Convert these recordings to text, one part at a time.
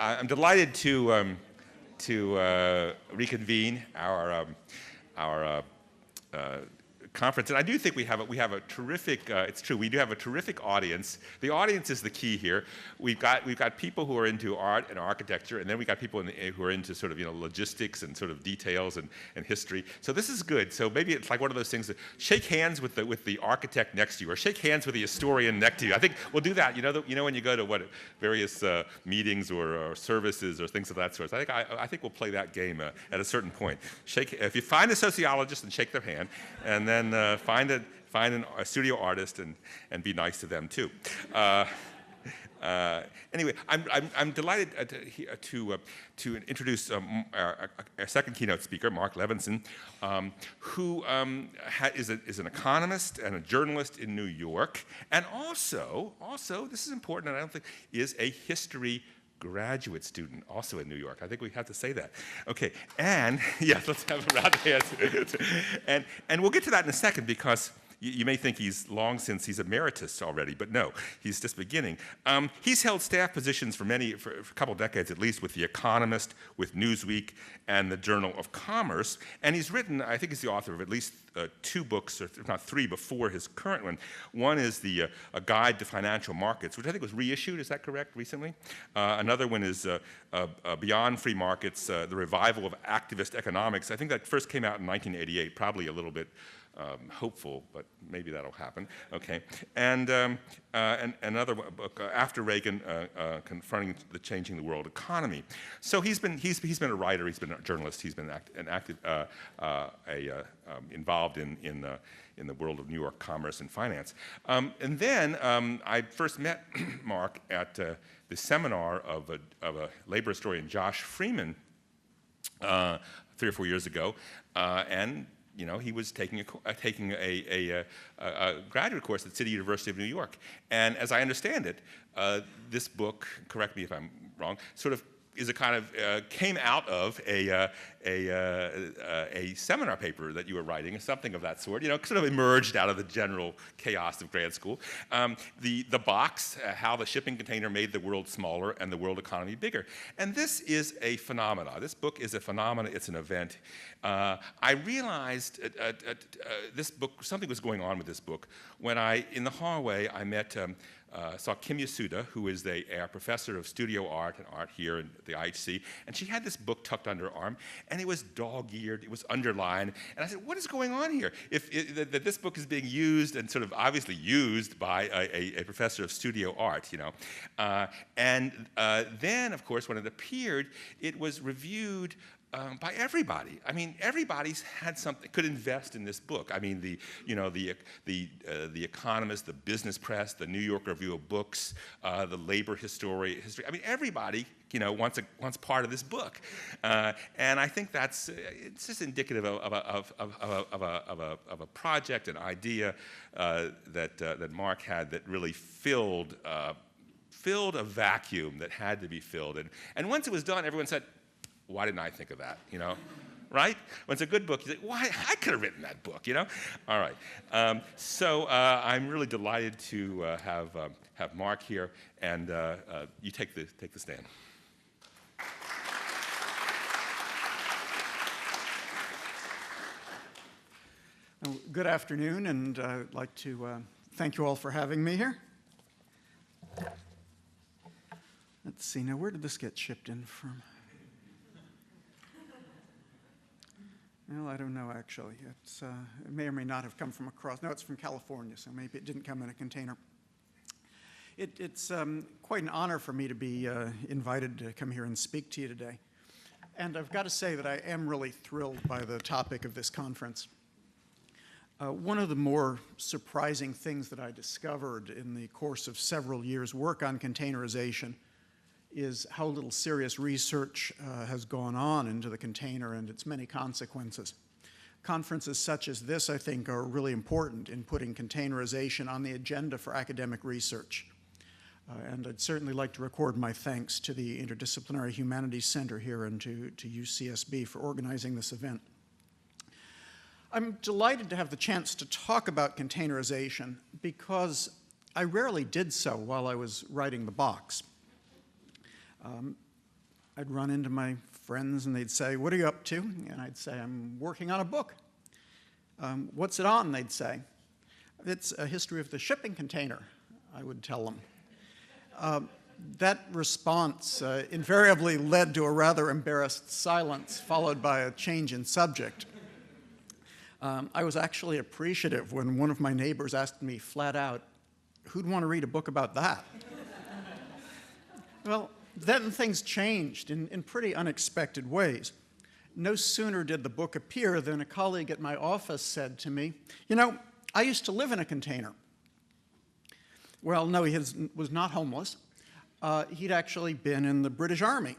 I'm delighted to reconvene our conference, and I do think we have a terrific. It's true, we do have a terrific audience. The audience is the key here. We've got people who are into art and architecture, and then we got people who are into sort of logistics and sort of details and history. So this is good. So maybe it's like one of those things that shake hands with the architect next to you, or shake hands with the historian next to you. I think we'll do that. You know when you go to various meetings or services or things of that sort. I think we'll play that game at a certain point. If you find a sociologist and shake their hand, and then find a studio artist and be nice to them too. Anyway, I'm delighted to introduce our second keynote speaker, Mark Levinson, who is an economist and a journalist in New York, and also this is important, and I don't think is a history graduate student, also in New York. I think we have to say that. Okay, and yes, let's have a round of hands. and we'll get to that in a second, because you may think he's emeritus already, but no, he's just beginning. He's held staff positions for a couple decades at least, with The Economist, with Newsweek, and the Journal of Commerce. And he's written, I think he's the author of at least 2 books, or if not 3 before his current one. One is A Guide to Financial Markets, which I think was reissued, is that correct, recently? Another one is Beyond Free Markets, The Revival of Activist Economics. I think that first came out in 1988, probably a little bit hopeful, but maybe that'll happen. Okay, and another book, After Reagan, Confronting the Changing the World Economy. So he's been a writer, he's been a journalist, he's been involved in the world of New York commerce and finance. And then I first met Mark at the seminar of a labor historian, Josh Freeman, 3 or 4 years ago, and he was taking a graduate course at City University of New York. And as I understand it, this book, correct me if I'm wrong, sort of is a kind of came out of a seminar paper that you were writing, something of that sort. Sort of emerged out of the general chaos of grad school. The box, how the shipping container made the world smaller and the world economy bigger. And this is a phenomenon. This book is a phenomenon. It's an event. I realized this book, something was going on with this book when in the hallway, I met. Saw Kim Yasuda, who is a professor of studio art and art here at the IHC, and she had this book tucked under her arm, and it was dog-eared, it was underlined, and I said, what is going on here? That this book is being used, and sort of obviously used by a professor of studio art, and then, of course, when it appeared, it was reviewed by everybody. I mean, everybody's had something, could invest in this book. I mean, the Economist, the Business Press, the New York Review of Books, the Labor History. I mean, everybody, wants part of this book, and I think it's just indicative of a project, an idea that Mark had that really filled a vacuum that had to be filled, and once it was done, everyone said, why didn't I think of that, right? When it's a good book, you say, why, I could have written that book, All right. So I'm really delighted to have Mark here, and you take the stand. Well, good afternoon, and I'd like to thank you all for having me here. Let's see, now where did this get shipped in from? Well, I don't know, actually. It may or may not have come from across. No, it's from California, so maybe it didn't come in a container. It's quite an honor for me to be invited to come here and speak to you today. And I've got to say that I am really thrilled by the topic of this conference. One of the more surprising things that I discovered in the course of several years' work on containerization is how little serious research has gone on into the container and its many consequences. Conferences such as this, I think, are really important in putting containerization on the agenda for academic research. And I'd certainly like to record my thanks to the Interdisciplinary Humanities Center here and to UCSB for organizing this event. I'm delighted to have the chance to talk about containerization because I rarely did so while I was writing the box. I'd run into my friends and they'd say, "What are you up to?" And I'd say, "I'm working on a book." "What's it on?" they'd say. "It's a history of the shipping container," I would tell them. That response invariably led to a rather embarrassed silence, followed by a change in subject. I was actually appreciative when one of my neighbors asked me flat out, "Who'd want to read a book about that?" Well, then things changed in pretty unexpected ways. No sooner did the book appear than a colleague at my office said to me, "You know, I used to live in a container." Well, no, he was not homeless. He'd actually been in the British Army.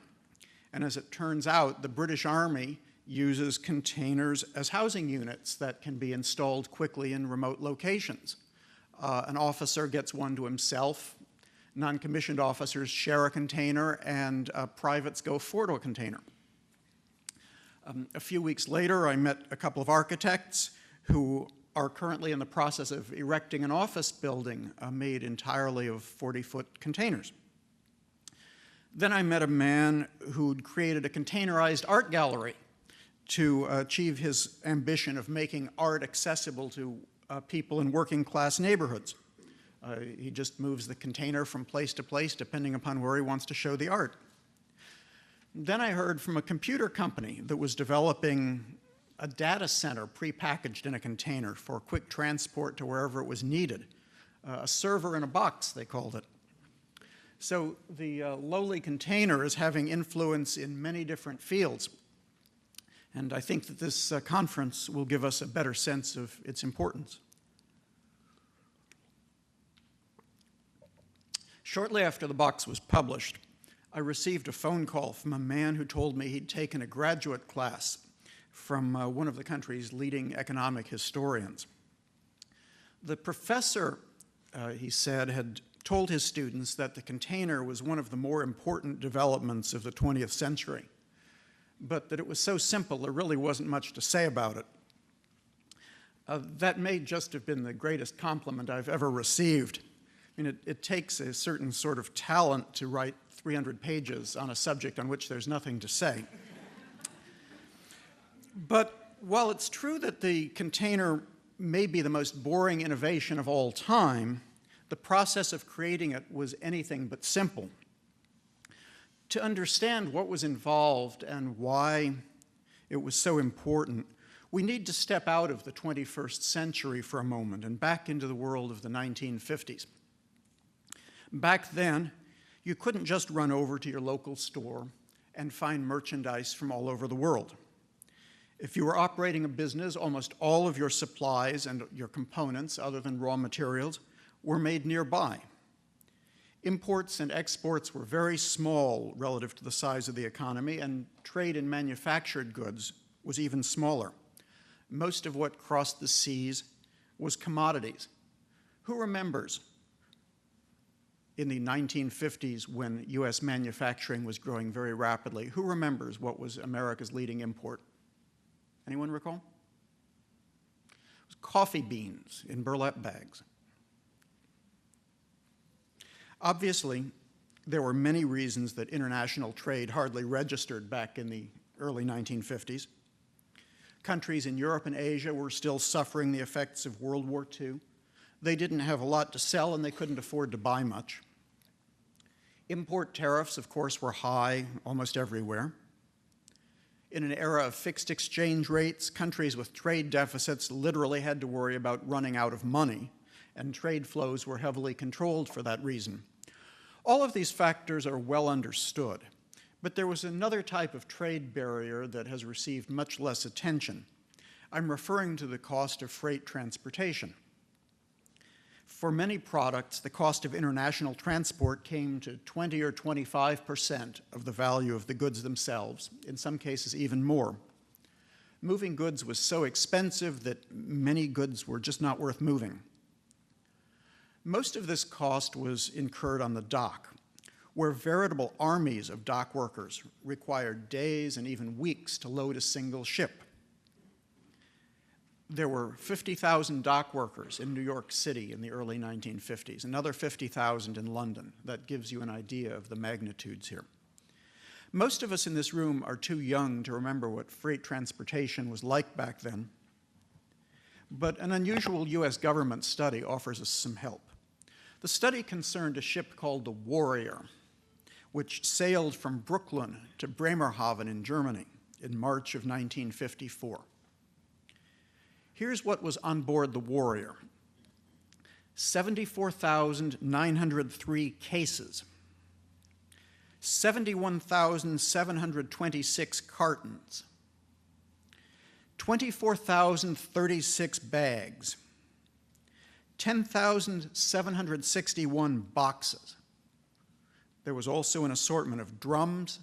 And as it turns out, the British Army uses containers as housing units that can be installed quickly in remote locations. An officer gets one to himself, non-commissioned officers share a container, and privates go forward to a container. A few weeks later, I met a couple of architects who are currently in the process of erecting an office building made entirely of 40-foot containers. Then I met a man who'd created a containerized art gallery to achieve his ambition of making art accessible to people in working-class neighborhoods. He just moves the container from place to place depending upon where he wants to show the art. Then I heard from a computer company that was developing a data center prepackaged in a container for quick transport to wherever it was needed. A server in a box, they called it. So the lowly container is having influence in many different fields. And I think that this conference will give us a better sense of its importance. Shortly after the box was published, I received a phone call from a man who told me he'd taken a graduate class from one of the country's leading economic historians. The professor, he said, had told his students that the container was one of the more important developments of the 20th century, but that it was so simple there really wasn't much to say about it. That may just have been the greatest compliment I've ever received. I mean, it takes a certain sort of talent to write 300 pages on a subject on which there's nothing to say. But while it's true that the container may be the most boring innovation of all time, the process of creating it was anything but simple. To understand what was involved and why it was so important, we need to step out of the 21st century for a moment and back into the world of the 1950s. Back then, you couldn't just run over to your local store and find merchandise from all over the world. If you were operating a business, almost all of your supplies and your components, other than raw materials, were made nearby. Imports and exports were very small relative to the size of the economy, and trade in manufactured goods was even smaller. Most of what crossed the seas was commodities. Who remembers in the 1950s when US manufacturing was growing very rapidly? Who remembers what was America's leading import? Anyone recall? It was coffee beans in burlap bags. Obviously, there were many reasons that international trade hardly registered back in the early 1950s. Countries in Europe and Asia were still suffering the effects of World War II. They didn't have a lot to sell, and they couldn't afford to buy much. Import tariffs, of course, were high almost everywhere. In an era of fixed exchange rates, countries with trade deficits literally had to worry about running out of money, and trade flows were heavily controlled for that reason. All of these factors are well understood, but there was another type of trade barrier that has received much less attention. I'm referring to the cost of freight transportation. For many products, the cost of international transport came to 20 or 25% of the value of the goods themselves, in some cases even more. Moving goods was so expensive that many goods were just not worth moving. Most of this cost was incurred on the dock, where veritable armies of dock workers required days and even weeks to load a single ship. There were 50,000 dock workers in New York City in the early 1950s, another 50,000 in London. That gives you an idea of the magnitudes here. Most of us in this room are too young to remember what freight transportation was like back then, but an unusual US government study offers us some help. The study concerned a ship called the Warrior, which sailed from Brooklyn to Bremerhaven in Germany in March of 1954. Here's what was on board the Warrior: 74,903 cases, 71,726 cartons, 24,036 bags, 10,761 boxes. There was also an assortment of drums,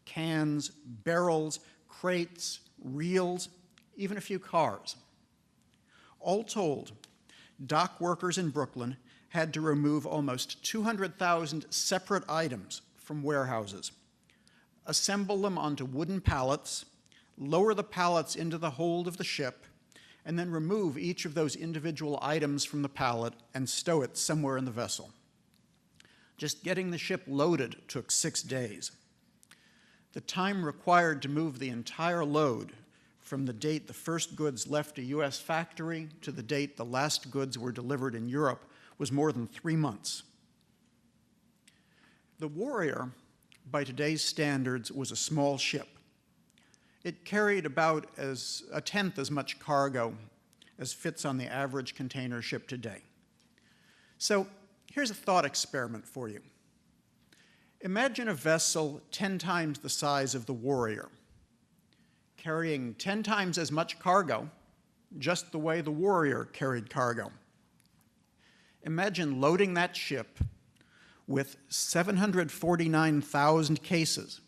cans, barrels, crates, reels, even a few cars. All told, dock workers in Brooklyn had to remove almost 200,000 separate items from warehouses, assemble them onto wooden pallets, lower the pallets into the hold of the ship, and then remove each of those individual items from the pallet and stow it somewhere in the vessel. Just getting the ship loaded took 6 days. The time required to move the entire load from the date the first goods left a US factory to the date the last goods were delivered in Europe was more than 3 months. The Warrior, by today's standards, was a small ship. It carried about a tenth as much cargo as fits on the average container ship today. So here's a thought experiment for you. Imagine a vessel 10 times the size of the Warrior, carrying 10 times as much cargo, just the way the Warrior carried cargo. Imagine loading that ship with 749,000 cases,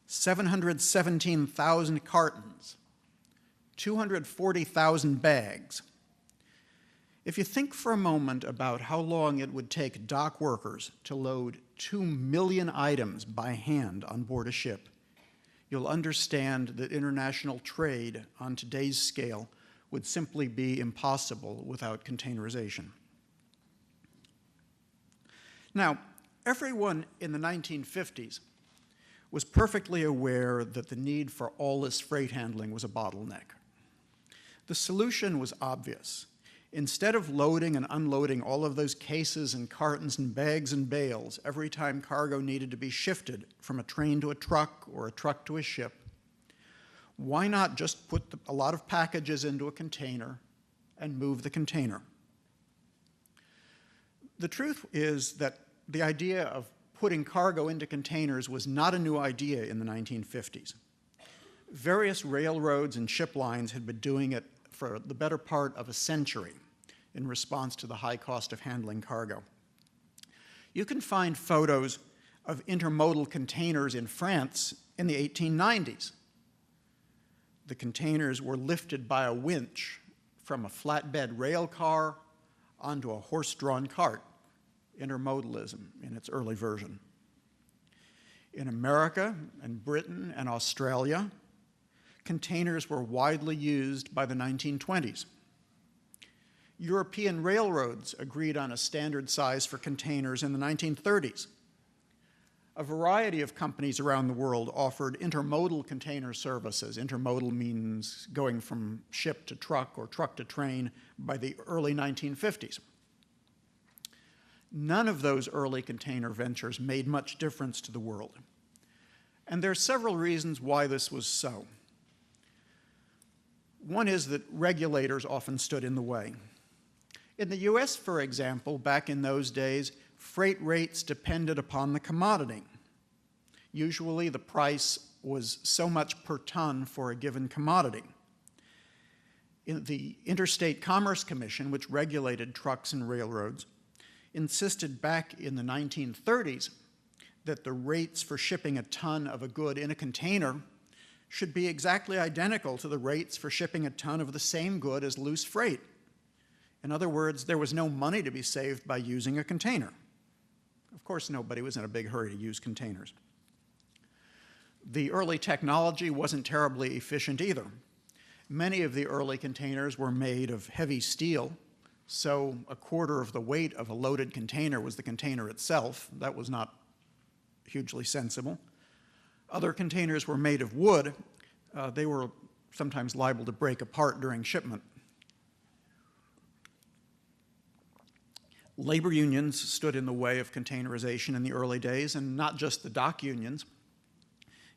717,000 cartons, 240,000 bags. If you think for a moment about how long it would take dock workers to load 2 million items by hand on board a ship, you'll understand that international trade on today's scale would simply be impossible without containerization. Now, everyone in the 1950s was perfectly aware that the need for all this freight handling was a bottleneck. The solution was obvious. Instead of loading and unloading all of those cases and cartons and bags and bales every time cargo needed to be shifted from a train to a truck or a truck to a ship, why not just put a lot of packages into a container and move the container? The truth is that the idea of putting cargo into containers was not a new idea in the 1950s. Various railroads and ship lines had been doing it for the better part of a century in response to the high cost of handling cargo. You can find photos of intermodal containers in France in the 1890s. The containers were lifted by a winch from a flatbed rail car onto a horse-drawn cart, intermodalism in its early version. In America and Britain and Australia, containers were widely used by the 1920s. European railroads agreed on a standard size for containers in the 1930s. A variety of companies around the world offered intermodal container services. Intermodal means going from ship to truck or truck to train by the early 1950s. None of those early container ventures made much difference to the world. And there are several reasons why this was so. One is that regulators often stood in the way. In the US, for example, back in those days, freight rates depended upon the commodity. Usually the price was so much per ton for a given commodity. The Interstate Commerce Commission, which regulated trucks and railroads, insisted back in the 1930s that the rates for shipping a ton of a good in a container should be exactly identical to the rates for shipping a ton of the same good as loose freight. In other words, there was no money to be saved by using a container. Of course, nobody was in a big hurry to use containers. The early technology wasn't terribly efficient either. Many of the early containers were made of heavy steel, so a quarter of the weight of a loaded container was the container itself. That was not hugely sensible. Other containers were made of wood. They were sometimes liable to break apart during shipment. Labor unions stood in the way of containerization in the early days, and not just the dock unions.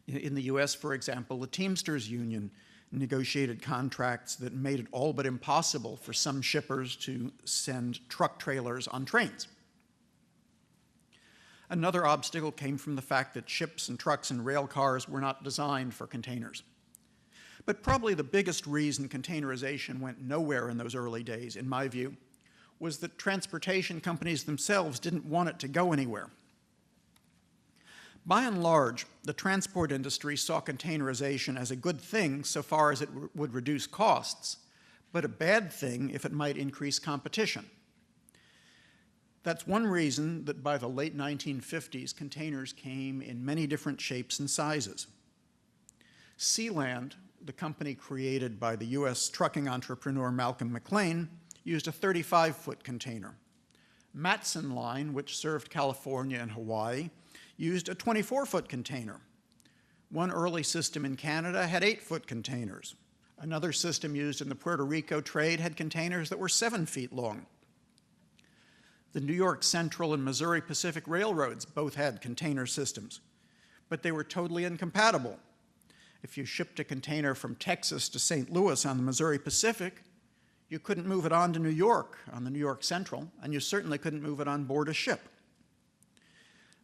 In the US, for example, the Teamsters Union negotiated contracts that made it all but impossible for some shippers to send truck trailers on trains. Another obstacle came from the fact that ships and trucks and rail cars were not designed for containers. But probably the biggest reason containerization went nowhere in those early days, in my view, was that transportation companies themselves didn't want it to go anywhere. By and large, the transport industry saw containerization as a good thing so far as it would reduce costs, but a bad thing if it might increase competition. That's one reason that by the late 1950s, containers came in many different shapes and sizes. Sealand, the company created by the US trucking entrepreneur Malcolm McLean, used a 35-foot container. Matson Line, which served California and Hawaii, used a 24-foot container. One early system in Canada had 8-foot containers. Another system used in the Puerto Rico trade had containers that were 7 feet long. The New York Central and Missouri Pacific Railroads both had container systems, but they were totally incompatible. If you shipped a container from Texas to St. Louis on the Missouri Pacific, you couldn't move it on to New York on the New York Central, and you certainly couldn't move it on board a ship.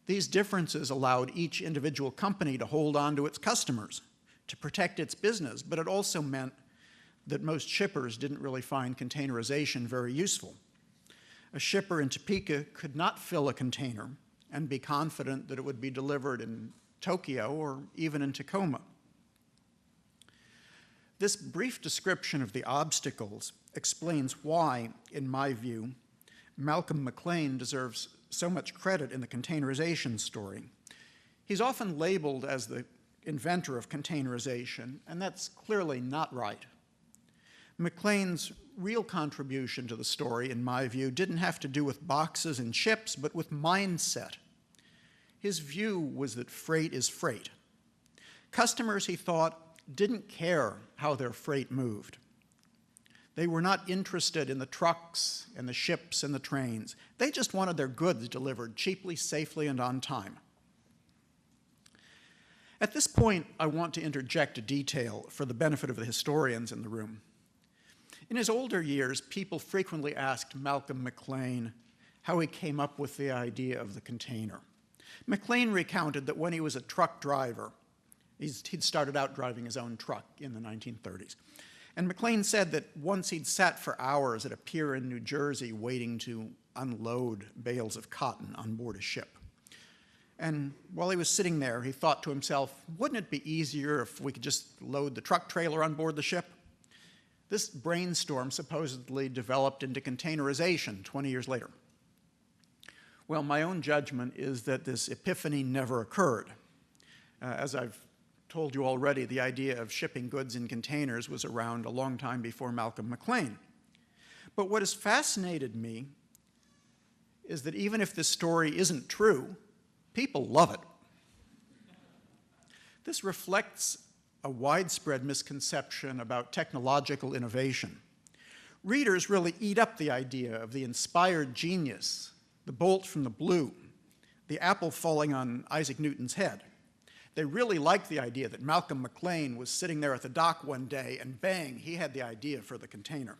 These differences allowed each individual company to hold on to its customers, to protect its business, but it also meant that most shippers didn't really find containerization very useful. A shipper in Topeka could not fill a container and be confident that it would be delivered in Tokyo or even in Tacoma. This brief description of the obstacles explains why, in my view, Malcolm McLean deserves so much credit in the containerization story. He's often labeled as the inventor of containerization, and that's clearly not right. McLean's real contribution to the story, in my view, didn't have to do with boxes and ships, but with mindset. His view was that freight is freight. Customers, he thought, didn't care how their freight moved. They were not interested in the trucks and the ships and the trains. They just wanted their goods delivered cheaply, safely, and on time. At this point, I want to interject a detail for the benefit of the historians in the room. In his older years, people frequently asked Malcolm McLean how he came up with the idea of the container. McLean recounted that when he was a truck driver, he'd started out driving his own truck in the 1930s. And McLean said that once he'd sat for hours at a pier in New Jersey waiting to unload bales of cotton on board a ship. And while he was sitting there, he thought to himself, wouldn't it be easier if we could just load the truck trailer on board the ship? This brainstorm supposedly developed into containerization 20 years later. Well, my own judgment is that this epiphany never occurred. As I've told you already, the idea of shipping goods in containers was around a long time before Malcolm McLean. But what has fascinated me is that even if this story isn't true, people love it. This reflects a widespread misconception about technological innovation. Readers really eat up the idea of the inspired genius, the bolt from the blue, the apple falling on Isaac Newton's head. They really like the idea that Malcolm McLean was sitting there at the dock one day and bang, he had the idea for the container.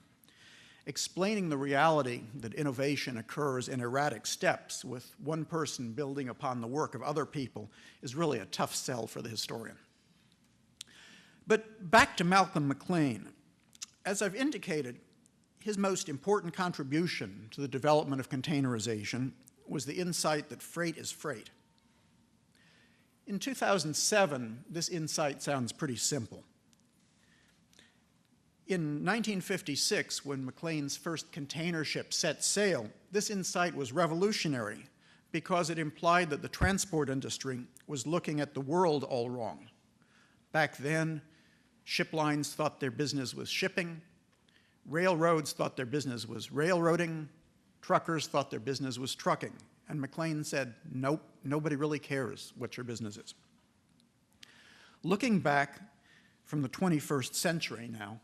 Explaining the reality that innovation occurs in erratic steps with one person building upon the work of other people is really a tough sell for the historian. But back to Malcolm McLean. As I've indicated, his most important contribution to the development of containerization was the insight that freight is freight. In 2007, this insight sounds pretty simple. In 1956, when McLean's first container ship set sail, this insight was revolutionary because it implied that the transport industry was looking at the world all wrong. Back then, ship lines thought their business was shipping, railroads thought their business was railroading, truckers thought their business was trucking. And McLean said, nope, nobody really cares what your business is. looking back from the 21st century now,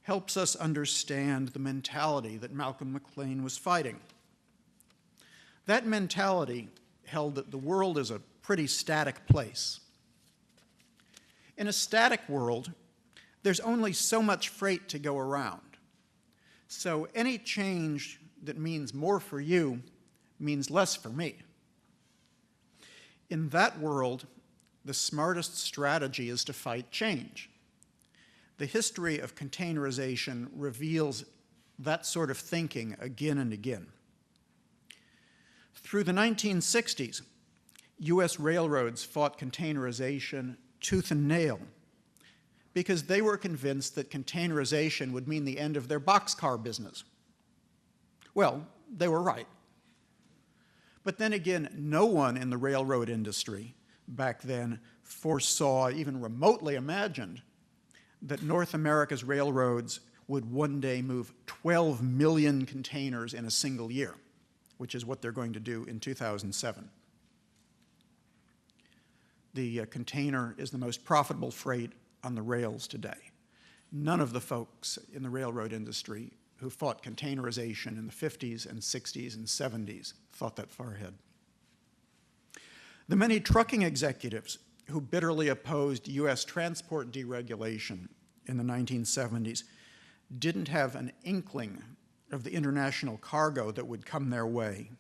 helps us understand the mentality that Malcolm McLean was fighting. That mentality held that the world is a pretty static place. In a static world, there's only so much freight to go around. So any change that means more for you means less for me. In that world, the smartest strategy is to fight change. The history of containerization reveals that sort of thinking again and again. Through the 1960s, US railroads fought containerization tooth and nail because they were convinced that containerization would mean the end of their boxcar business. Well, they were right. But then again, no one in the railroad industry back then foresaw, even remotely imagined, that North America's railroads would one day move 12 million containers in a single year, which is what they're going to do in 2007. The container is the most profitable freight on the rails today. None of the folks in the railroad industry who fought containerization in the 50s and 60s and 70s thought that far ahead. The many trucking executives who bitterly opposed US transport deregulation in the 1970s didn't have an inkling of the international cargo that would come their way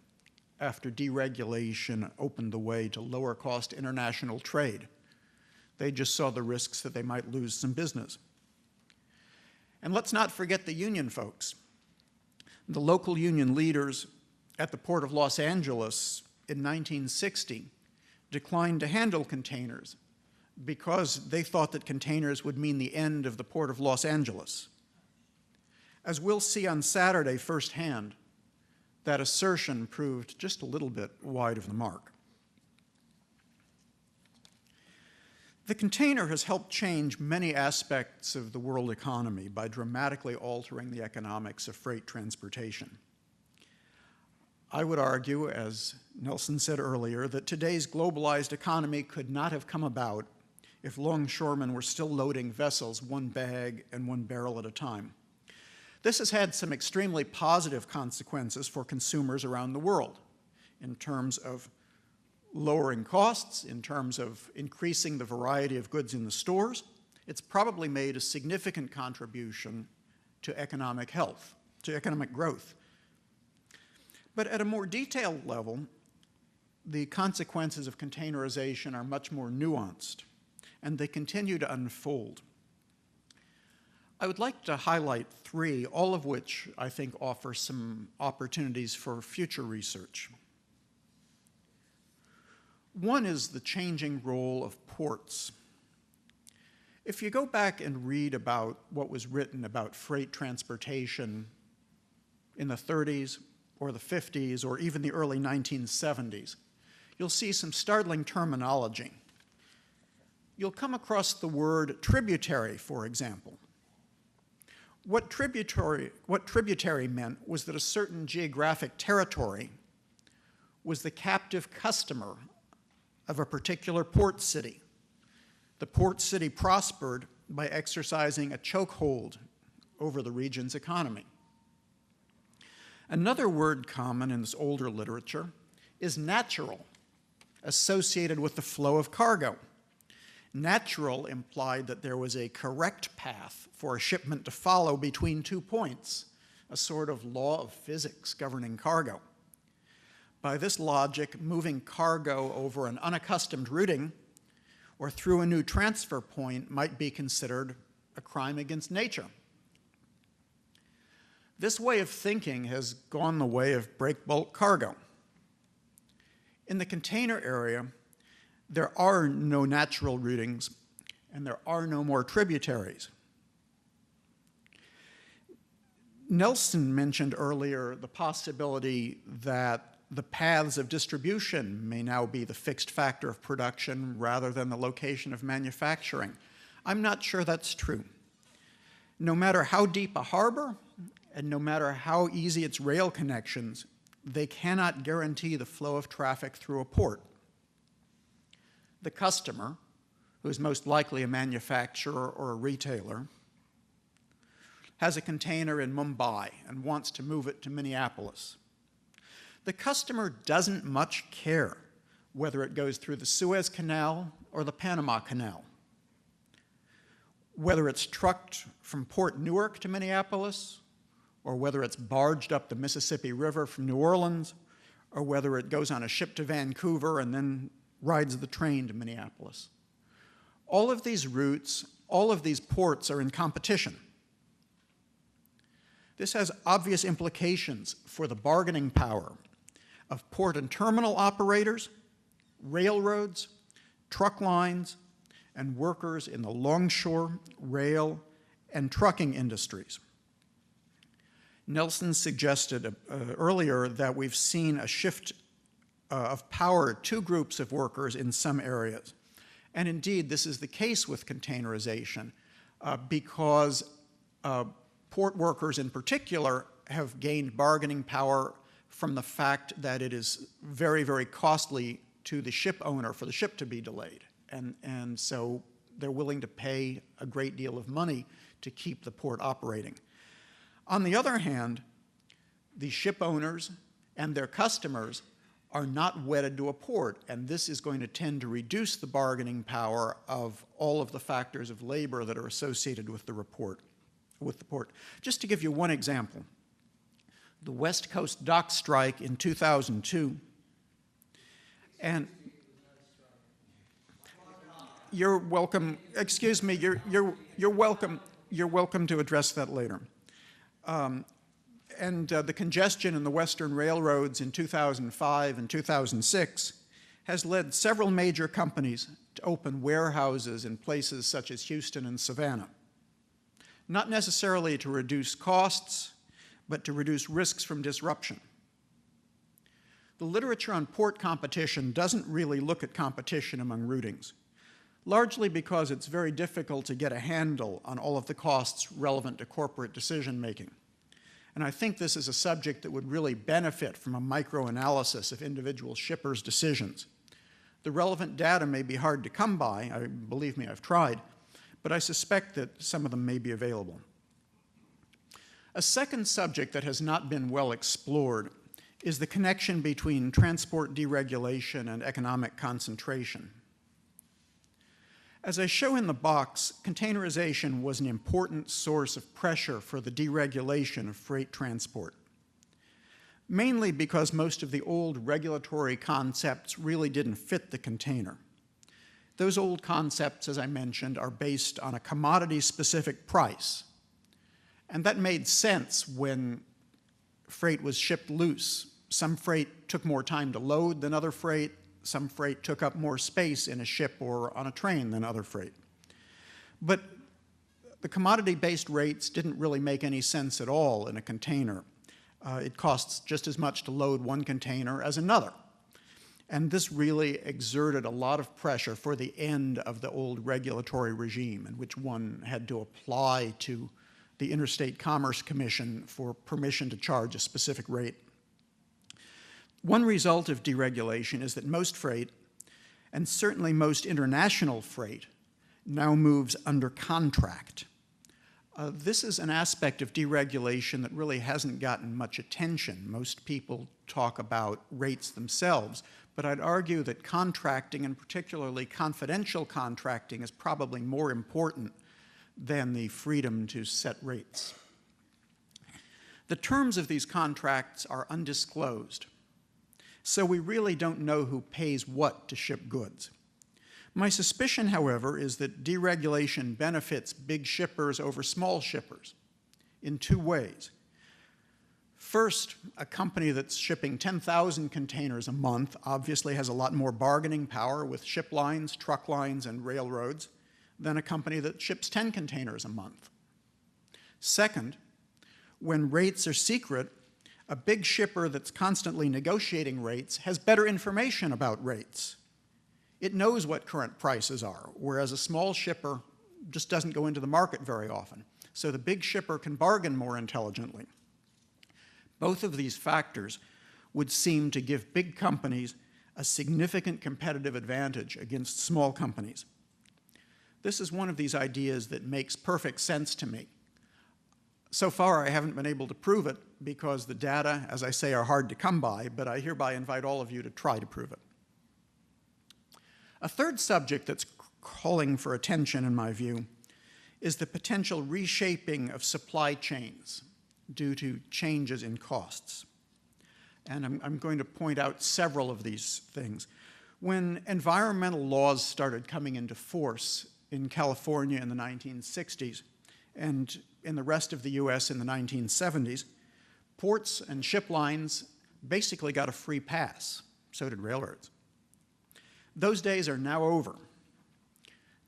after deregulation opened the way to lower cost international trade. They just saw the risks that they might lose some business. And let's not forget the union folks. The local union leaders at the Port of Los Angeles in 1960 declined to handle containers because they thought that containers would mean the end of the Port of Los Angeles. As we'll see on Saturday firsthand, that assertion proved just a little bit wide of the mark. The container has helped change many aspects of the world economy by dramatically altering the economics of freight transportation. I would argue, as Nelson said earlier, that today's globalized economy could not have come about if longshoremen were still loading vessels one bag and one barrel at a time. This has had some extremely positive consequences for consumers around the world in terms of lowering costs, in terms of increasing the variety of goods in the stores. It's probably made a significant contribution to economic health, to economic growth. But at a more detailed level, the consequences of containerization are much more nuanced, and they continue to unfold. I would like to highlight three, all of which I think offer some opportunities for future research. One is the changing role of ports. If you go back and read about what was written about freight transportation in the 30s or the 50s or even the early 1970s, you'll see some startling terminology. You'll come across the word tributary, for example. What tributary meant was that a certain geographic territory was the captive customer of a particular port city. The port city prospered by exercising a chokehold over the region's economy. Another word common in this older literature is natural, associated with the flow of cargo. Natural implied that there was a correct path for a shipment to follow between 2 points, a sort of law of physics governing cargo. By this logic, moving cargo over an unaccustomed routing or through a new transfer point might be considered a crime against nature. This way of thinking has gone the way of break bulk cargo. In the container area, there are no natural routings and there are no more tributaries. Nelson mentioned earlier the possibility that the paths of distribution may now be the fixed factor of production rather than the location of manufacturing. I'm not sure that's true. No matter how deep a harbor and no matter how easy its rail connections, they cannot guarantee the flow of traffic through a port. The customer, who's most likely a manufacturer or a retailer, has a container in Mumbai and wants to move it to Minneapolis. The customer doesn't much care whether it goes through the Suez Canal or the Panama Canal, whether it's trucked from Port Newark to Minneapolis, or whether it's barged up the Mississippi River from New Orleans, or whether it goes on a ship to Vancouver and then rides the train to Minneapolis. All of these routes, all of these ports are in competition. This has obvious implications for the bargaining power of port and terminal operators, railroads, truck lines, and workers in the longshore, rail, and trucking industries. Nelson suggested earlier that we've seen a shift of power to groups of workers in some areas. And indeed, this is the case with containerization because port workers in particular have gained bargaining power from the fact that it is very, very costly to the ship owner for the ship to be delayed. And so they're willing to pay a great deal of money to keep the port operating. On the other hand, the ship owners and their customers are not wedded to a port, and this is going to tend to reduce the bargaining power of all of the factors of labor that are associated with the port. Just to give you one example, the West Coast dock strike in 2002, and you're welcome, excuse me, you're welcome to address that later. The congestion in the Western railroads in 2005 and 2006 has led several major companies to open warehouses in places such as Houston and Savannah, not necessarily to reduce costs, but to reduce risks from disruption. The literature on port competition doesn't really look at competition among routings, largely because it's very difficult to get a handle on all of the costs relevant to corporate decision-making. And I think this is a subject that would really benefit from a microanalysis of individual shippers' decisions. The relevant data may be hard to come by, believe me, I've tried, but I suspect that some of them may be available. A second subject that has not been well explored is the connection between transport deregulation and economic concentration. As I show in the box, containerization was an important source of pressure for the deregulation of freight transport, mainly because most of the old regulatory concepts really didn't fit the container. Those old concepts, as I mentioned, are based on a commodity-specific price, and that made sense when freight was shipped loose. Some freight took more time to load than other freight. Some freight took up more space in a ship or on a train than other freight. But the commodity-based rates didn't really make any sense at all in a container. It costs just as much to load one container as another. And this really exerted a lot of pressure for the end of the old regulatory regime in which one had to apply to the Interstate Commerce Commission for permission to charge a specific rate. One result of deregulation is that most freight, and certainly most international freight, now moves under contract. This is an aspect of deregulation that really hasn't gotten much attention. Most people talk about rates themselves, but I'd argue that contracting, and particularly confidential contracting, is probably more important than the freedom to set rates. The terms of these contracts are undisclosed, so we really don't know who pays what to ship goods. My suspicion, however, is that deregulation benefits big shippers over small shippers in two ways. First, a company that's shipping 10,000 containers a month obviously has a lot more bargaining power with ship lines, truck lines, and railroads than a company that ships 10 containers a month. Second, when rates are secret, a big shipper that's constantly negotiating rates has better information about rates. It knows what current prices are, whereas a small shipper just doesn't go into the market very often. So the big shipper can bargain more intelligently. Both of these factors would seem to give big companies a significant competitive advantage against small companies. This is one of these ideas that makes perfect sense to me. So far, I haven't been able to prove it because the data, as I say, are hard to come by, but I hereby invite all of you to try to prove it. A third subject that's calling for attention, in my view, is the potential reshaping of supply chains due to changes in costs. And I'm going to point out several of these things. When environmental laws started coming into force in California in the 1960s and in the rest of the US in the 1970s, ports and ship lines basically got a free pass. So did railroads. Those days are now over.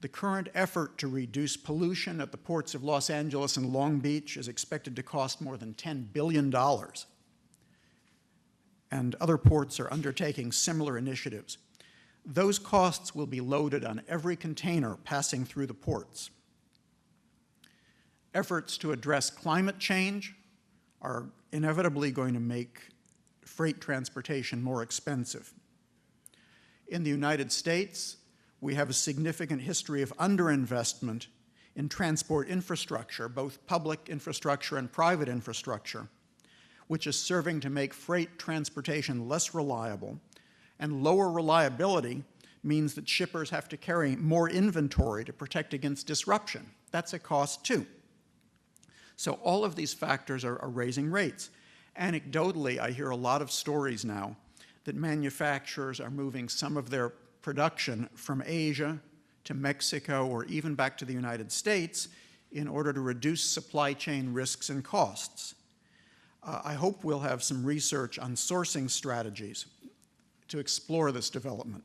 The current effort to reduce pollution at the ports of Los Angeles and Long Beach is expected to cost more than $10 billion. And other ports are undertaking similar initiatives. Those costs will be loaded on every container passing through the ports. Efforts to address climate change are inevitably going to make freight transportation more expensive. In the United States, we have a significant history of underinvestment in transport infrastructure, both public infrastructure and private infrastructure, which is serving to make freight transportation less reliable, and lower reliability means that shippers have to carry more inventory to protect against disruption. That's a cost too. So all of these factors are raising rates. Anecdotally, I hear a lot of stories now that manufacturers are moving some of their production from Asia to Mexico or even back to the United States in order to reduce supply chain risks and costs. I hope we'll have some research on sourcing strategies to explore this development.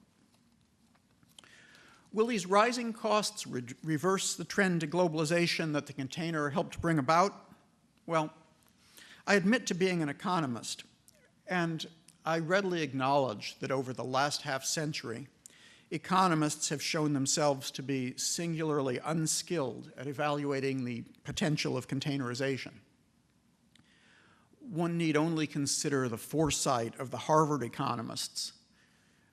Will these rising costs reverse the trend to globalization that the container helped bring about? Well, I admit to being an economist, and I readily acknowledge that over the last half-century, economists have shown themselves to be singularly unskilled at evaluating the potential of containerization. One need only consider the foresight of the Harvard economists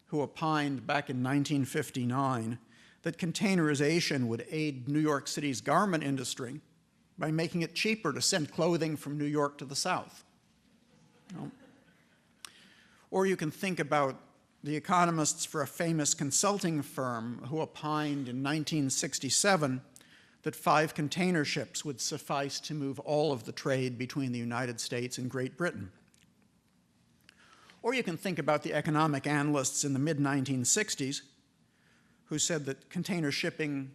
who opined back in 1959 that containerization would aid New York City's garment industry by making it cheaper to send clothing from New York to the South. Or you can think about the economists for a famous consulting firm who opined in 1967 that 5 container ships would suffice to move all of the trade between the United States and Great Britain. Or you can think about the economic analysts in the mid-1960s who said that container shipping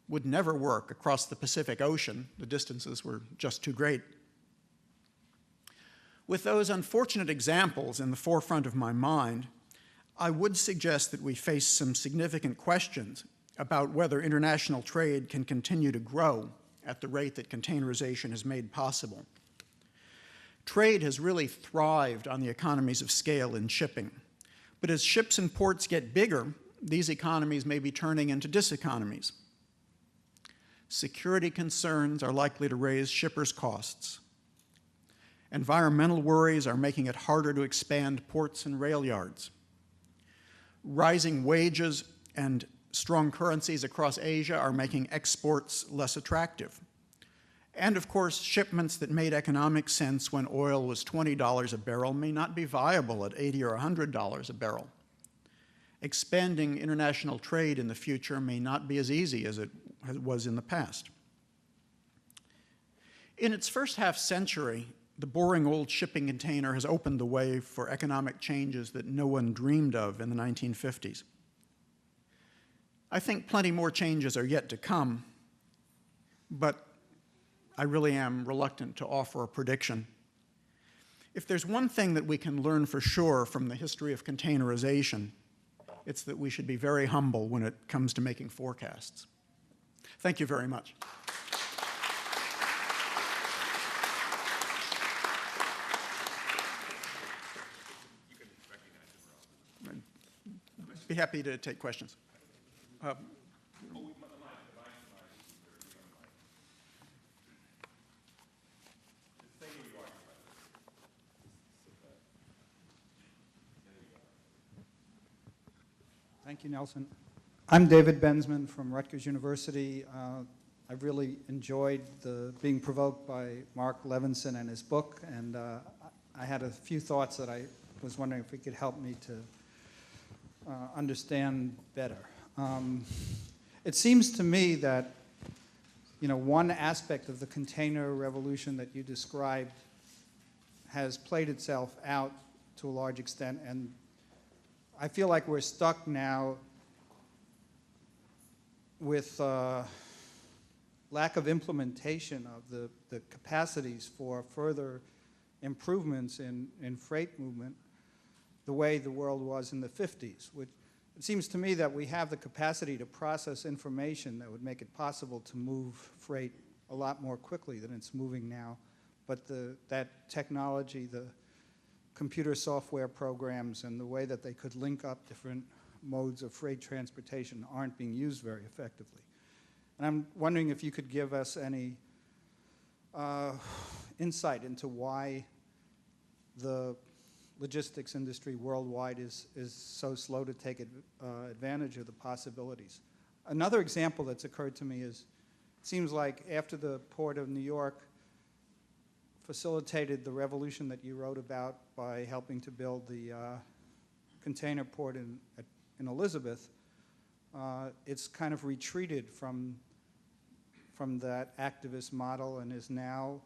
would never work across the Pacific Ocean. The distances were just too great. With those unfortunate examples in the forefront of my mind, I would suggest that we face some significant questions about whether international trade can continue to grow at the rate that containerization has made possible. Trade has really thrived on the economies of scale in shipping. But as ships and ports get bigger, these economies may be turning into diseconomies. Security concerns are likely to raise shippers' costs. Environmental worries are making it harder to expand ports and rail yards. Rising wages and strong currencies across Asia are making exports less attractive. And of course, shipments that made economic sense when oil was $20 a barrel may not be viable at $80 or $100 a barrel. Expanding international trade in the future may not be as easy as it was in the past. In its first half-century, the boring old shipping container has opened the way for economic changes that no one dreamed of in the 1950s. I think plenty more changes are yet to come, but I really am reluctant to offer a prediction. If there's one thing that we can learn for sure from the history of containerization, it's that we should be very humble when it comes to making forecasts. Thank you very much. I'd be happy to take questions. Thank you, Nelson. I'm David Bensman from Rutgers University. I've really enjoyed being provoked by Mark Levinson and his book, and I had a few thoughts that I was wondering if he could help me to understand better. It seems to me that, you know, one aspect of the container revolution that you described has played itself out to a large extent, and I feel like we're stuck now with lack of implementation of the capacities for further improvements in freight movement the way the world was in the 50s. Which it seems to me that we have the capacity to process information that would make it possible to move freight a lot more quickly than it's moving now. But that technology, the computer software programs, and the way that they could link up different modes of freight transportation aren't being used very effectively. And I'm wondering if you could give us any insight into why the logistics industry worldwide is so slow to take advantage of the possibilities. Another example that's occurred to me is, it seems like after the Port of New York facilitated the revolution that you wrote about by helping to build the container port in Elizabeth, it's kind of retreated from that activist model and is now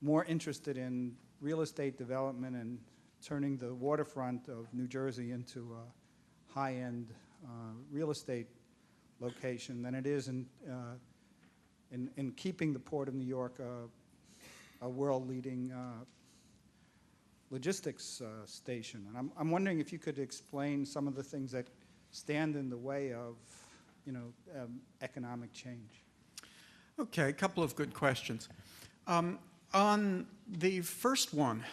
more interested in real estate development and turning the waterfront of New Jersey into a high-end real estate location than it is in keeping the Port of New York a world-leading logistics station. And I'm wondering if you could explain some of the things that stand in the way of, you know, economic change. Okay, a couple of good questions. On the first one,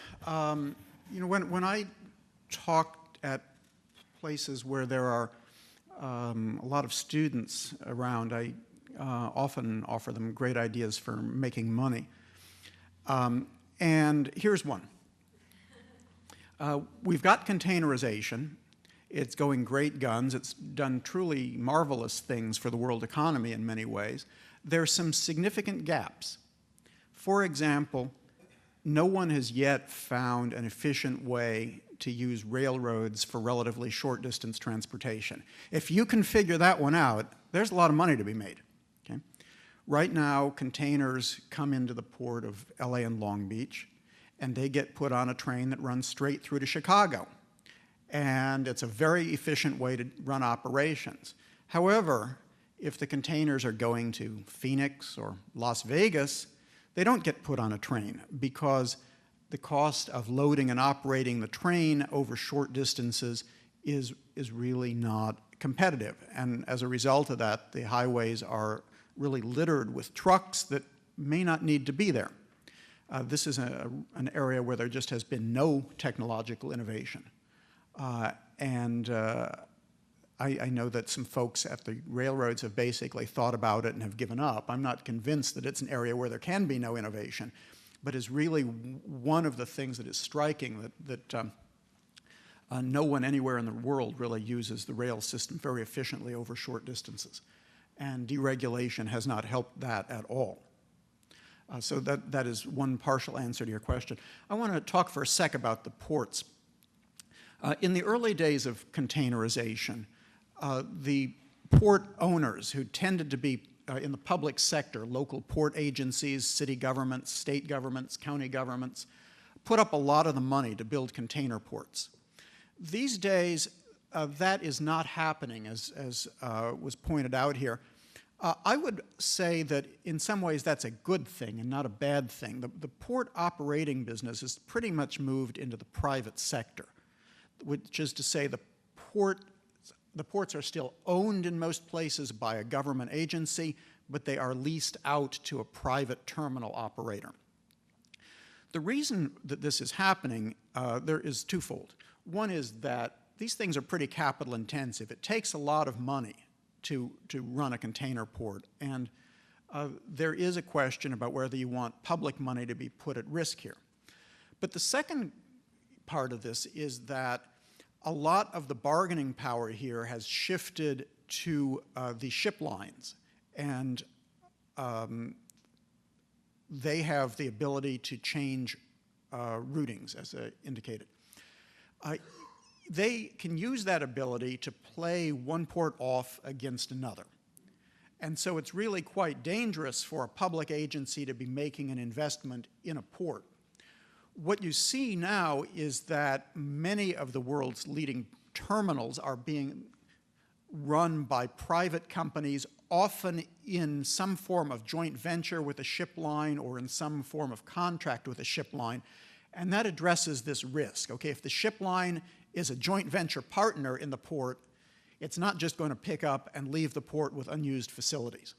you know, when I talk at places where there are a lot of students around, I often offer them great ideas for making money. And here's one. We've got containerization. It's going great guns. It's done truly marvelous things for the world economy in many ways. There's some significant gaps. For example, no one has yet found an efficient way to use railroads for relatively short distance transportation. If you can figure that one out, there's a lot of money to be made. Okay? Right now, containers come into the port of LA and Long Beach, and they get put on a train that runs straight through to Chicago. And it's a very efficient way to run operations. However, if the containers are going to Phoenix or Las Vegas, they don't get put on a train because the cost of loading and operating the train over short distances is really not competitive. And as a result of that, the highways are really littered with trucks that may not need to be there. This is an area where there just has been no technological innovation. I know that some folks at the railroads have basically thought about it and have given up. I'm not convinced that it's an area where there can be no innovation, but is really one of the things that is striking that no one anywhere in the world really uses the rail system very efficiently over short distances. And deregulation has not helped that at all. So that is one partial answer to your question. I want to talk for a sec about the ports. In the early days of containerization, the port owners, who tended to be in the public sector, local port agencies, city governments, state governments, county governments, put up a lot of the money to build container ports. These days, that is not happening, as was pointed out here. I would say that in some ways that's a good thing and not a bad thing. The port operating business has pretty much moved into the private sector, which is to say the ports are still owned in most places by a government agency, but they are leased out to a private terminal operator. The reason that this is happening, there is twofold. One is that these things are pretty capital intensive. It takes a lot of money to run a container port, and there is a question about whether you want public money to be put at risk here. But the second part of this is that a lot of the bargaining power here has shifted to the ship lines, and they have the ability to change routings, as I indicated. They can use that ability to play one port off against another. And so it's really quite dangerous for a public agency to be making an investment in a port. What you see now is that many of the world's leading terminals are being run by private companies, often in some form of joint venture with a ship line or in some form of contract with a ship line. And that addresses this risk. Okay, if the ship line is a joint venture partner in the port, it's not just going to pick up and leave the port with unused facilities.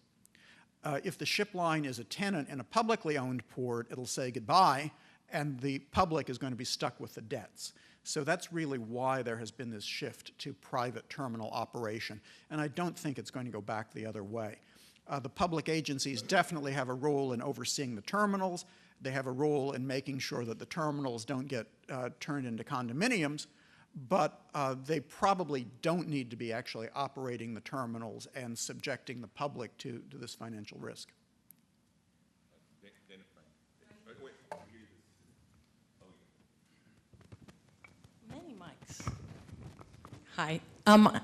If the ship line is a tenant in a publicly owned port, it'll say goodbye, and the public is going to be stuck with the debts. So that's really why there has been this shift to private terminal operation, and I don't think it's going to go back the other way. The public agencies definitely have a role in overseeing the terminals. They have a role in making sure that the terminals don't get turned into condominiums, but they probably don't need to be actually operating the terminals and subjecting the public to this financial risk. Many mics. Hi. I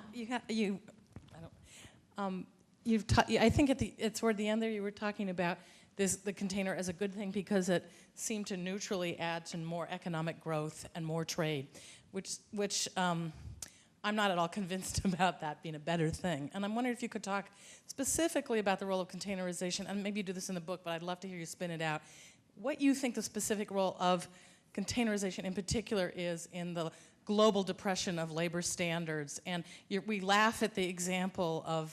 think toward the end there you were talking about the container as a good thing because it seemed to neutrally add to more economic growth and more trade, which I'm not at all convinced about that being a better thing. And I'm wondering if you could talk specifically about the role of containerization, and maybe you do this in the book, but I'd love to hear you spin it out. What you think the specific role of containerization in particular is in the global depression of labor standards. And we laugh at the example of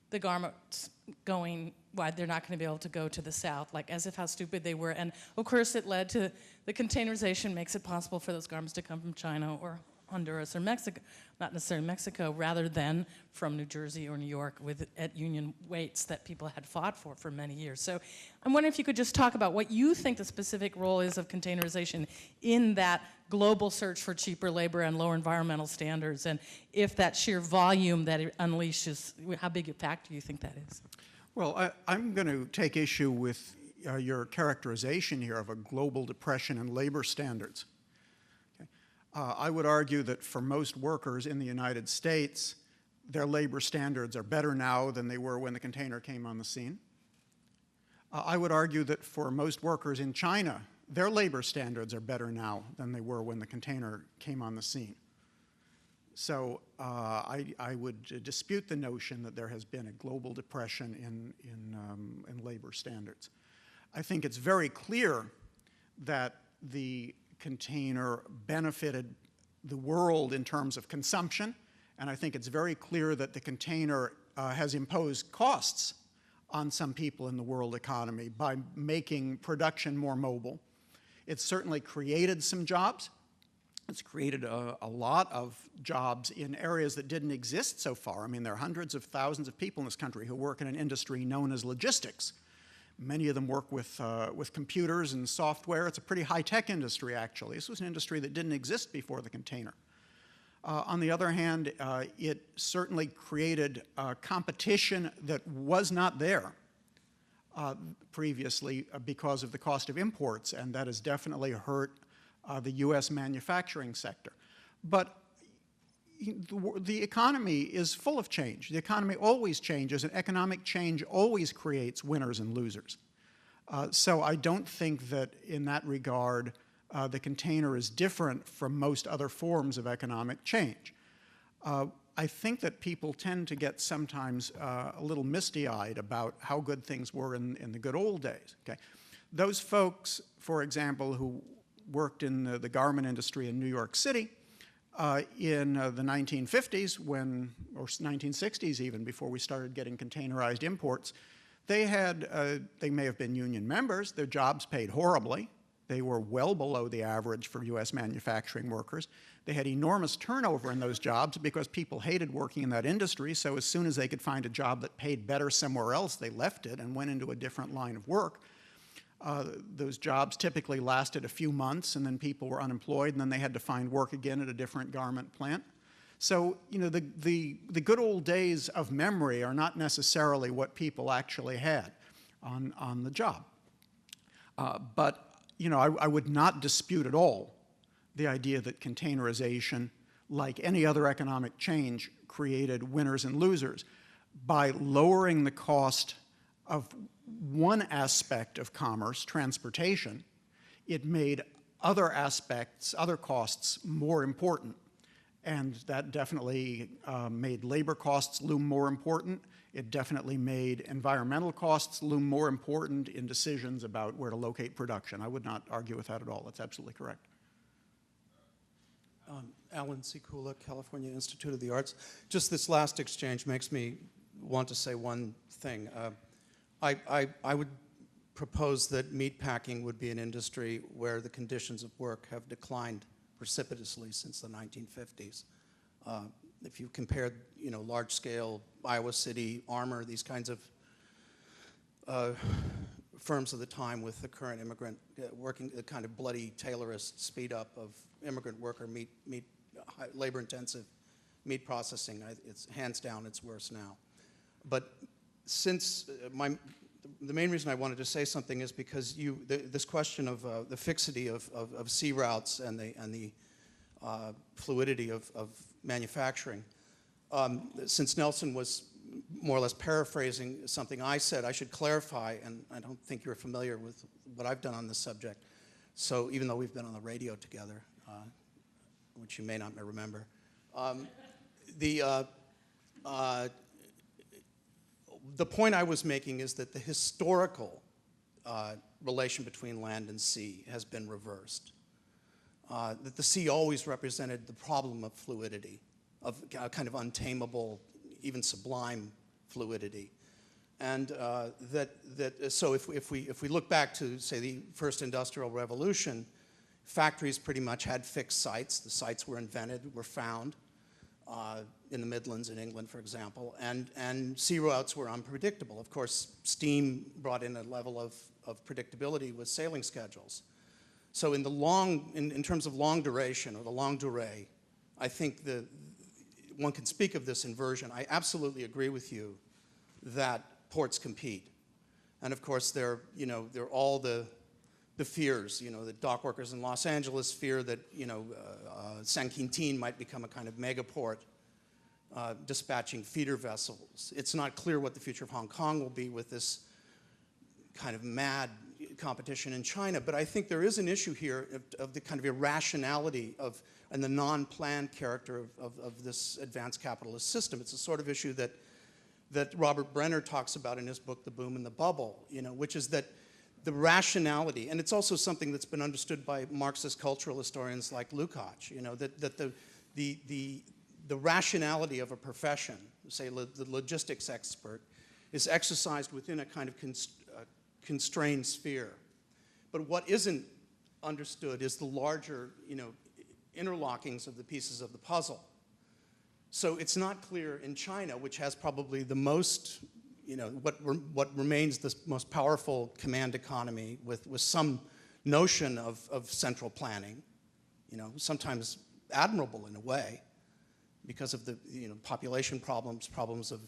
the garments going, why they're not going to be able to go to the South, like as if how stupid they were. And of course it led to the containerization makes it possible for those garments to come from China or Honduras or Mexico, not necessarily Mexico, rather than from New Jersey or New York at union weights that people had fought for many years. So I'm wondering if you could just talk about what you think the specific role is of containerization in that global search for cheaper labor and lower environmental standards, and if that sheer volume that it unleashes, how big a factor you think that is? Well, I'm going to take issue with your characterization here of a global depression in labor standards. Okay. I would argue that for most workers in the United States, their labor standards are better now than they were when the container came on the scene. I would argue that for most workers in China, their labor standards are better now than they were when the container came on the scene. So I would dispute the notion that there has been a global depression in labor standards. I think it's very clear that the container benefited the world in terms of consumption, and I think it's very clear that the container has imposed costs on some people in the world economy by making production more mobile. It's certainly created some jobs. It's created a lot of jobs in areas that didn't exist so far. I mean, there are hundreds of thousands of people in this country who work in an industry known as logistics. Many of them work with computers and software. It's a pretty high-tech industry, actually. This was an industry that didn't exist before the container. On the other hand, it certainly created competition that was not there previously because of the cost of imports, and that has definitely hurt the U.S. manufacturing sector. But the economy is full of change. The economy always changes, and economic change always creates winners and losers. So I don't think that in that regard the container is different from most other forms of economic change. I think that people tend to get sometimes a little misty-eyed about how good things were in the good old days. Okay? Those folks, for example, who worked in the garment industry in New York City in the 1950s, or 1960s even, before we started getting containerized imports, they may have been union members. Their jobs paid horribly. They were well below the average for U.S. manufacturing workers. They had enormous turnover in those jobs because people hated working in that industry, so as soon as they could find a job that paid better somewhere else, they left it and went into a different line of work. Those jobs typically lasted a few months, and then people were unemployed, and then they had to find work again at a different garment plant. So, you know, the good old days of memory are not necessarily what people actually had on the job. But, you know, I would not dispute at all the idea that containerization, like any other economic change, created winners and losers. By lowering the cost of one aspect of commerce, transportation, it made other aspects, other costs more important. And that definitely made labor costs loom more important. It definitely made environmental costs loom more important in decisions about where to locate production. I would not argue with that at all. That's absolutely correct. Alan Sikula, California Institute of the Arts. Just this last exchange makes me want to say one thing. I would propose that meatpacking would be an industry where the conditions of work have declined precipitously since the 1950s. If you compared, you know, large-scale Iowa City armor, these kinds of firms of the time with the current immigrant working, the kind of bloody Taylorist speed-up of immigrant worker meat labor-intensive meat processing, it's hands down, it's worse now. But since the main reason I wanted to say something is because this question of the fixity of sea routes and the fluidity of manufacturing. Since Nelson was more or less paraphrasing something I said, I should clarify, and I don't think you're familiar with what I've done on this subject. So even though we've been on the radio together, which you may not remember, the point I was making is that the historical relation between land and sea has been reversed. That the sea always represented the problem of fluidity, of kind of untamable, even sublime fluidity. And so if we look back to, say, the first industrial revolution, factories pretty much had fixed sites. The sites were invented, were found in the Midlands in England, for example, and sea routes were unpredictable. Of course, steam brought in a level of predictability with sailing schedules. So in terms of long duration, or the longue durée, I think one can speak of this inversion. I absolutely agree with you that ports compete. And of course, they're all the fears. You know, the dock workers in Los Angeles fear that, San Quintin might become a kind of megaport dispatching feeder vessels. It's not clear what the future of Hong Kong will be with this kind of mad competition in China, but I think there is an issue here of the kind of irrationality and the non-planned character of this advanced capitalist system. It's a sort of issue that Robert Brenner talks about in his book, The Boom and the Bubble, which is that the rationality, and it's also something that's been understood by Marxist cultural historians like Lukács, that the rationality of a profession, say the logistics expert, is exercised within a kind of constrained sphere. But what isn't understood is the larger, interlockings of the pieces of the puzzle. So it's not clear in China, which has probably the most, what remains the most powerful command economy with some notion of central planning, sometimes admirable in a way, because of the population problems of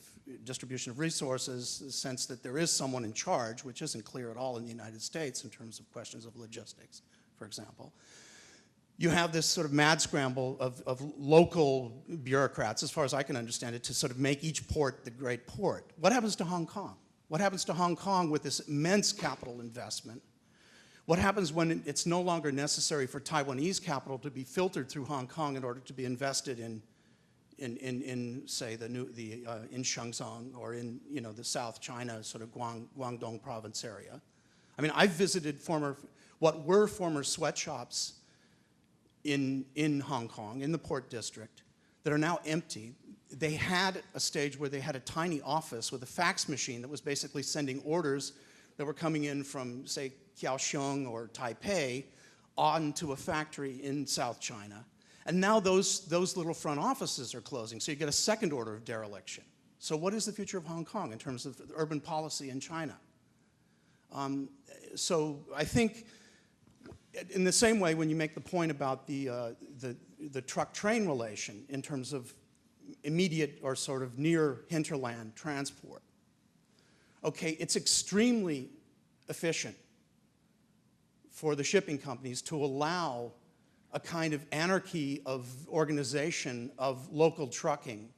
distribution of resources, the sense that there is someone in charge, which isn't clear at all in the United States in terms of questions of logistics, for example. You have this sort of mad scramble of local bureaucrats, as far as I can understand it, to sort of make each port the great port. What happens to Hong Kong? What happens to Hong Kong with this immense capital investment? What happens when it's no longer necessary for Taiwanese capital to be filtered through Hong Kong in order to be invested in say in Shenzhen or in the South China sort of Guangdong province area? I mean, I've visited what were former sweatshops in Hong Kong, in the Port District, that are now empty. They had a stage where they had a tiny office with a fax machine that was basically sending orders that were coming in from, say, Kaohsiung or Taipei onto a factory in South China. And now those little front offices are closing, so you get a second order of dereliction. So what is the future of Hong Kong in terms of urban policy in China? So I think in the same way, when you make the point about the truck-train relation in terms of immediate or sort of near hinterland transport. Okay, it's extremely efficient for the shipping companies to allow a kind of anarchy of organization of local trucking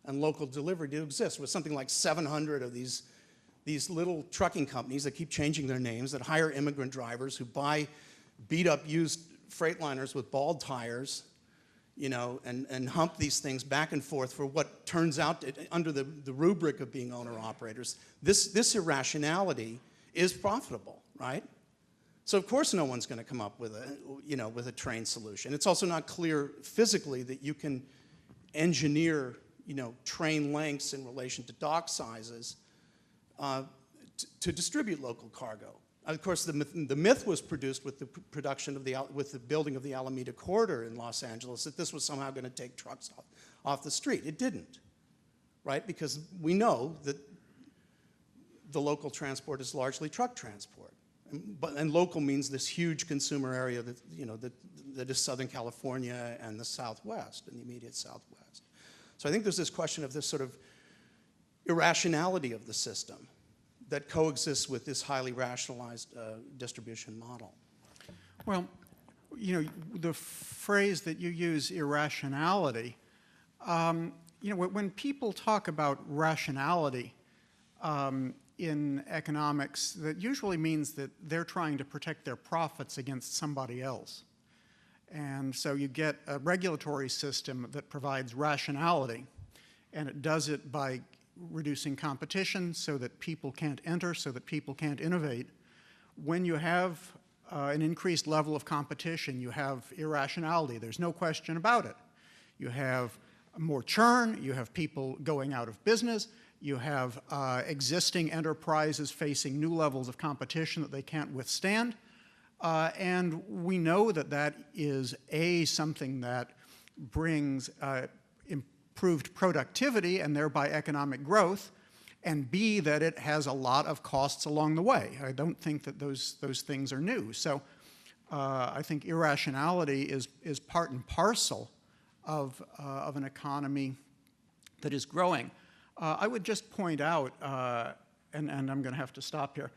and local delivery to exist, with something like 700 of these little trucking companies that keep changing their names, that hire immigrant drivers who buy beat-up used Freightliners with bald tires, you know, and hump these things back and forth for what turns out under the rubric of being owner-operators. This irrationality is profitable, right? So of course no one's going to come up with a train solution. It's also not clear physically that you can engineer, you know, train lengths in relation to dock sizes to distribute local cargo. Of course, the myth was produced with the production of with the building of the Alameda Corridor in Los Angeles that this was somehow going to take trucks off the street. It didn't, right? Because we know that the local transport is largely truck transport, and local means this huge consumer area that, you know, that is Southern California and the Southwest and the immediate Southwest. So I think there's this question of this sort of irrationality of the system that coexists with this highly rationalized distribution model. Well, you know, the phrase that you use, irrationality, you know, when people talk about rationality in economics, that usually means that they're trying to protect their profits against somebody else. And so you get a regulatory system that provides rationality, and it does it by reducing competition so that people can't enter, so that people can't innovate. When you have an increased level of competition, you have irrationality. There's no question about it. You have more churn, you have people going out of business, you have existing enterprises facing new levels of competition that they can't withstand. And we know that that is something that brings improved productivity and thereby economic growth, and B, that it has a lot of costs along the way. I don't think that those things are new. So I think irrationality is part and parcel of an economy that is growing. I would just point out, and I'm going to have to stop here,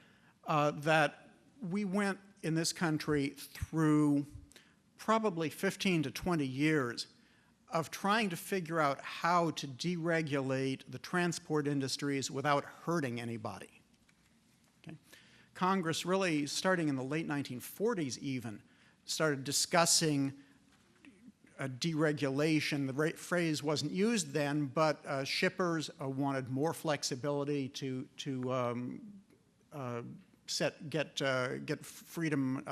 that we went in this country through probably 15 to 20 years of trying to figure out how to deregulate the transport industries without hurting anybody. Okay? Congress really, starting in the late 1940s even, started discussing deregulation. The phrase wasn't used then, but shippers wanted more flexibility to get freedom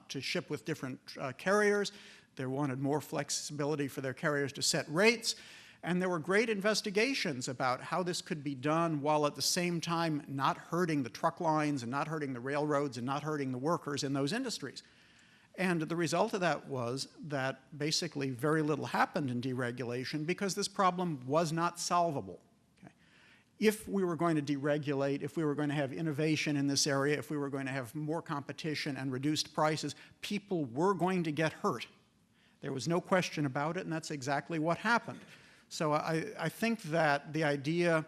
to ship with different carriers. They wanted more flexibility for their carriers to set rates. And there were great investigations about how this could be done while at the same time not hurting the truck lines and not hurting the railroads and not hurting the workers in those industries. And the result of that was that basically very little happened in deregulation because this problem was not solvable. Okay? If we were going to deregulate, if we were going to have innovation in this area, if we were going to have more competition and reduced prices, people were going to get hurt. There was no question about it, and that's exactly what happened. So I think that the idea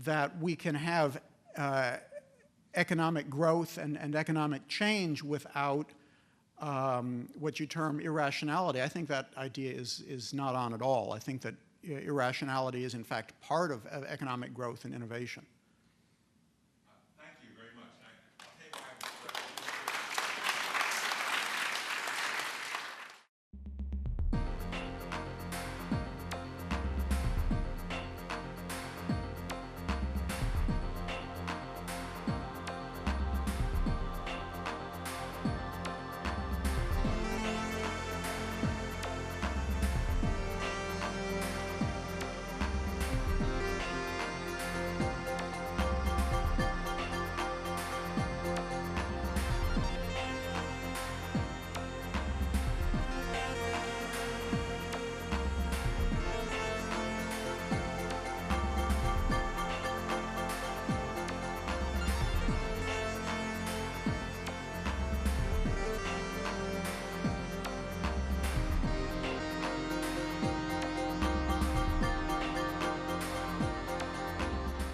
that we can have economic growth and economic change without what you term irrationality, I think that idea is not on at all. I think that irrationality is in fact part of economic growth and innovation.